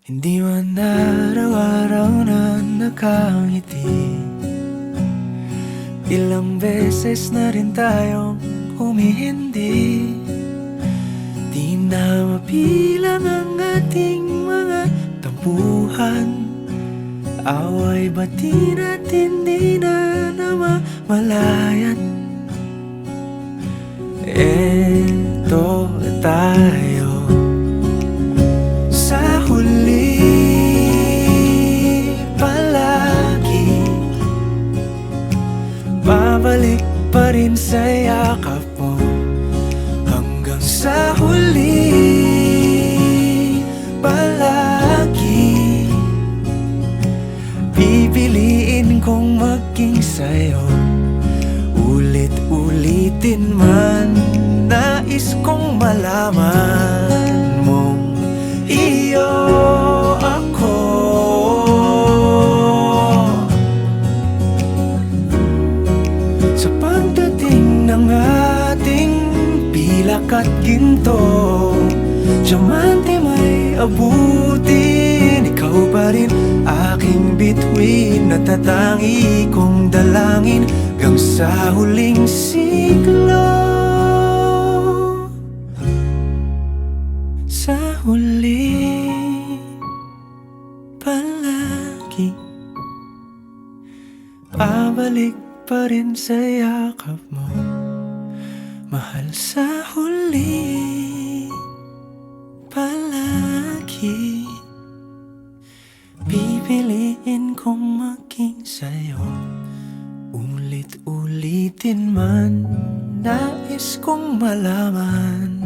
Hindi man araw-araw na nakangiti, ilang beses na rin tayong humihindi. Di na mabilang ang ating mga tampuhan, away bati natin di na namamalayan. Eto tayo sa huli palagi, babalik pa rin sa yakap mo hanggang sa huli palagi. Pipiliin kong maging sa'yo, ulit-ulitin man. Nais kong malaman mong iyo ako. Sa pagdating ng ating pilak at ginto, diamante may abutin, ikaw pa rin aking bituin, natatangi kong dalangin hanggang sa huling siglo. Sa huli palagi, babalik pa rin sa yakap mo, mahal. Sa huli palagi, pipiliin kong maging sa'yo, ulit-ulitin man. Nais kong malaman